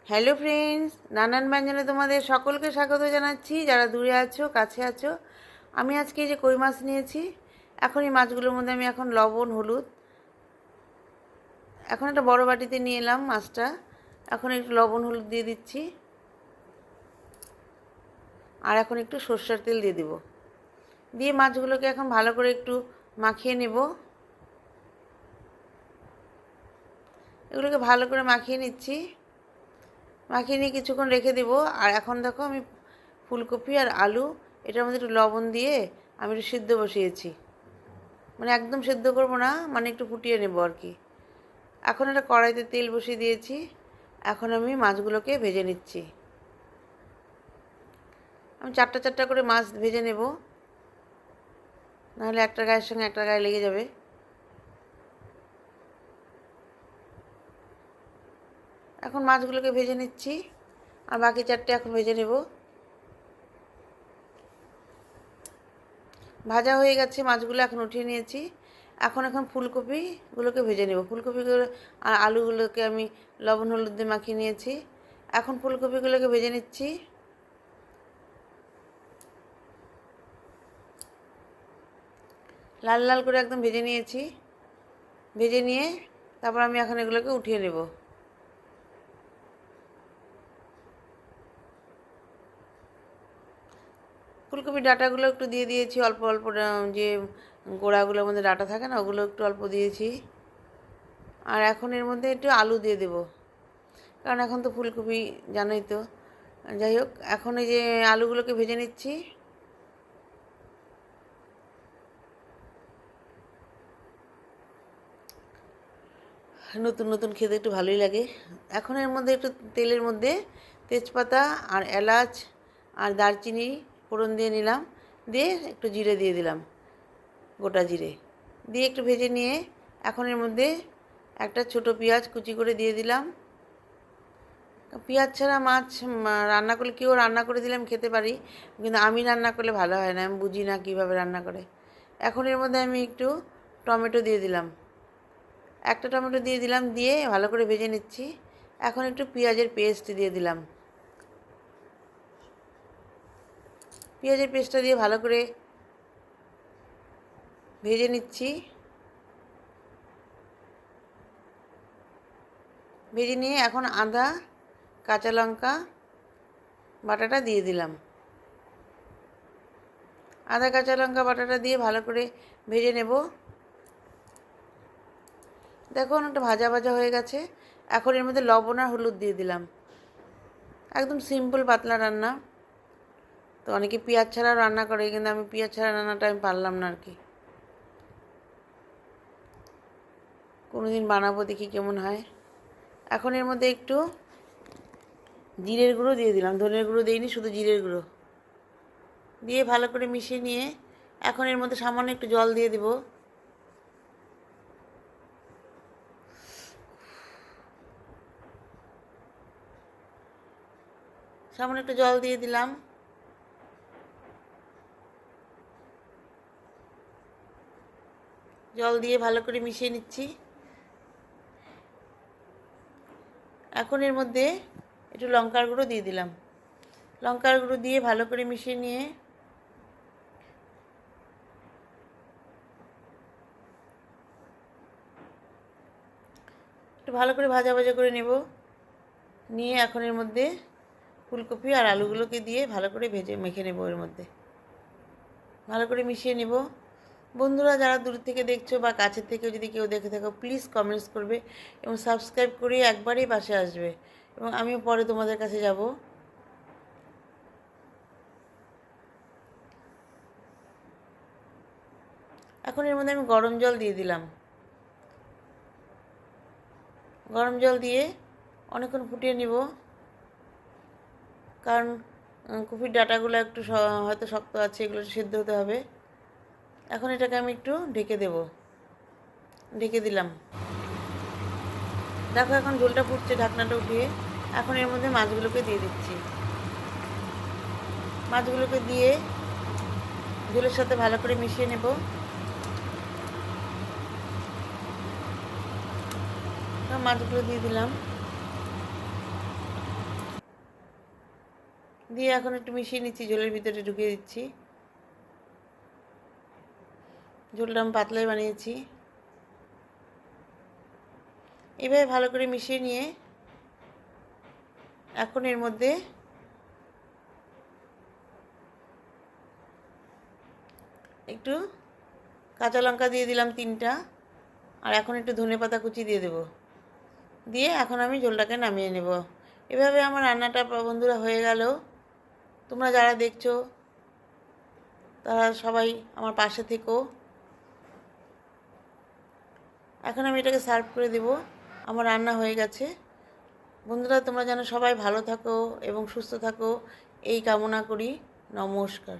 Hello friends, নানান ব্যঞ্জনে তোমাদের সকলকে স্বাগত জানাচ্ছি, যারা দূরে আছো কাছে আছো। আমি আজকে এই যে কই মাছ নিয়েছি। এখন এই মাছগুলোর মধ্যে আমি এখন লবণ হলুদ, এখন একটা বড় বাটিতে নিয়ে এলাম মাছটা। এখন একটু লবণ হলুদ দিয়ে দিচ্ছি, আর এখন একটু সর্ষের তেল দিয়ে দেব। দিয়ে মাছগুলোকে এখন ভালো করে একটু মাখিয়ে নেব। এগুলোকে ভালো করে মাখিয়ে নিচ্ছি। মাখিয়ে নিয়ে কিছুক্ষণ রেখে দেব। আর এখন দেখো আমি ফুলকপি আর আলু এটার মধ্যে একটু লবণ দিয়ে আমি একটু সিদ্ধ বসিয়েছি। মানে একদম সিদ্ধ করব না, মানে একটু ফুটিয়ে নেব আর কি। এখন একটা কড়াইতে তেল বসিয়ে দিয়েছি। এখন আমি মাছগুলোকে ভেজে নিচ্ছি। আমি চারটা চারটা করে মাছ ভেজে নেব, নাহলে একটা গায়ের সঙ্গে একটা গায়ে লেগে যাবে। এখন মাছগুলোকে ভেজে নিচ্ছি, আর বাকি চারটে এখন ভেজে নেব। ভাজা হয়ে গেছে মাছগুলো, এখন উঠিয়ে নিয়েছি। এখন ফুলকপিগুলোকে ভেজে নেব। ফুলকপিগুলো আর আলুগুলোকে আমি লবণ হলুদ দিয়ে মাখিয়ে নিয়েছি। এখন ফুলকপিগুলোকে ভেজে নিচ্ছি। লাল লাল করে একদম ভেজে নিয়েছি। ভেজে নিয়ে তারপর আমি এখন এগুলোকে উঠিয়ে নেব। ফুলকপির ডাঁটাগুলো একটু দিয়ে দিয়েছি, অল্প অল্প, যে গোড়াগুলোর মধ্যে ডাঁটা থাকে না, ওগুলো একটু অল্প দিয়েছি। আর এখন এর মধ্যে একটু আলু দিয়ে দেব, কারণ এখন তো ফুলকপি জানোই তো। যাই হোক, এখন এই যে আলুগুলোকে ভেজে নিচ্ছি। নতুন নতুন খেতে একটু ভালোই লাগে। এখন এর মধ্যে একটু তেলের মধ্যে তেজপাতা আর এলাচ আর দারচিনি ফোড়ন দিয়ে নিলাম। দিয়ে একটু জিরে দিয়ে দিলাম, গোটা জিরে দিয়ে একটু ভেজে নিয়ে এখন এর মধ্যে একটা ছোট পেঁয়াজ কুচি করে দিয়ে দিলাম। পেঁয়াজ ছাড়া মাছ রান্না করলে, কেউ রান্না করে দিলে আমি খেতে পারি, কিন্তু আমি রান্না করলে ভালো হয় না, আমি বুঝি না কীভাবে রান্না করে। এখন এর মধ্যে আমি একটু টমেটো দিয়ে দিলাম, একটা টমেটো দিয়ে দিলাম, দিয়ে ভালো করে ভেজে নিচ্ছি। এখন একটু পেঁয়াজের পেস্ট দিয়ে দিলাম। পেঁয়াজের পেস্টটা দিয়ে ভালো করে ভেজে নিচ্ছি। ভেজে নিয়ে এখন আদা কাঁচা লঙ্কা বাটাটা দিয়ে দিলাম। আদা কাঁচা লঙ্কা বাটাটা দিয়ে ভালো করে ভেজে নেব। দেখো অনেকটা ভাজা ভাজা হয়ে গেছে। এখন এর মধ্যে লবণ আর হলুদ দিয়ে দিলাম। একদম সিম্পল পাতলা রান্না। তো অনেকে পেঁয়াজ ছাড়াও রান্না করে, কিন্তু আমি পেঁয়াজ ছাড়া রান্নাটা আমি পারলাম না আর কি। কোনো দিন বানাবো, দেখি কেমন হয়। এখন এর মধ্যে একটু জিরের গুঁড়ো দিয়ে দিলাম, ধনের গুঁড়ো দিইনি, শুধু জিরের গুঁড়ো দিয়ে ভালো করে মিশিয়ে নিয়ে এখন এর মধ্যে সামান্য একটু জল দিয়ে দেব। সামান্য একটু জল দিয়ে দিলাম। জল দিয়ে ভালো করে মিশিয়ে নিচ্ছি। এখন এর মধ্যে একটু লঙ্কার গুঁড়ো দিয়ে দিলাম। লঙ্কার গুঁড়ো দিয়ে ভালো করে মিশিয়ে নিয়ে একটু ভালো করে ভাজা ভাজা করে নেব। নিয়ে এখন এর মধ্যে ফুলকপি আর আলুগুলোকে দিয়ে ভালো করে ভেজে মেখে নেব। এর মধ্যে ভালো করে মিশিয়ে নেব। বন্ধুরা, যারা দূর থেকে দেখছো বা কাছের থেকেও যদি কেউ দেখে থাকো, প্লিজ কমেন্টস করবে এবং সাবস্ক্রাইব করে একবারেই পাশে আসবে, এবং আমিও পরে তোমাদের কাছে যাব। এখন এর মধ্যে আমি গরম জল দিয়ে দিলাম। গরম জল দিয়ে অনেকক্ষণ ফুটিয়ে নিব, কারণ কপির ডাঁটাগুলো একটু হয়তো শক্ত আছে, এগুলো সিদ্ধ হতে হবে। এখন এটাকে আমি একটু ঢেকে দেব। ঢেকে দিলাম। দেখো এখন ঝোলটা ফুটছে, ঢাকনাটা উঠিয়ে এখন এর মধ্যে মাছগুলোকে দিয়ে দিচ্ছি। মাছগুলোকে দিয়ে ঝোলের সাথে ভালো করে মিশিয়ে নেব। মাছগুলো দিয়ে দিলাম। দিয়ে এখন একটু মিশিয়ে নিচ্ছি, ঝোলের ভিতরে ঢুকিয়ে দিচ্ছি। ঝোলটা আমি পাতলাই বানিয়েছি। এভাবে ভালো করে মিশিয়ে নিয়ে এখন এর মধ্যে একটু কাঁচা লঙ্কা দিয়ে দিলাম 3টা, আর এখন একটু ধনেপাতা কুচি দিয়ে দেব। দিয়ে এখন আমি ঝোলটাকে নামিয়ে নেব। এভাবে আমার রান্নাটা বন্ধুরা হয়ে গেল। তোমরা যারা দেখছো তারা সবাই আমার পাশে থেকো। এখন আমি এটাকে সার্ভ করে দেব। আমার রান্না হয়ে গেছে। বন্ধুরা, তোমরা যেন সবাই ভালো থাকো এবং সুস্থ থাকো এই কামনা করি। নমস্কার।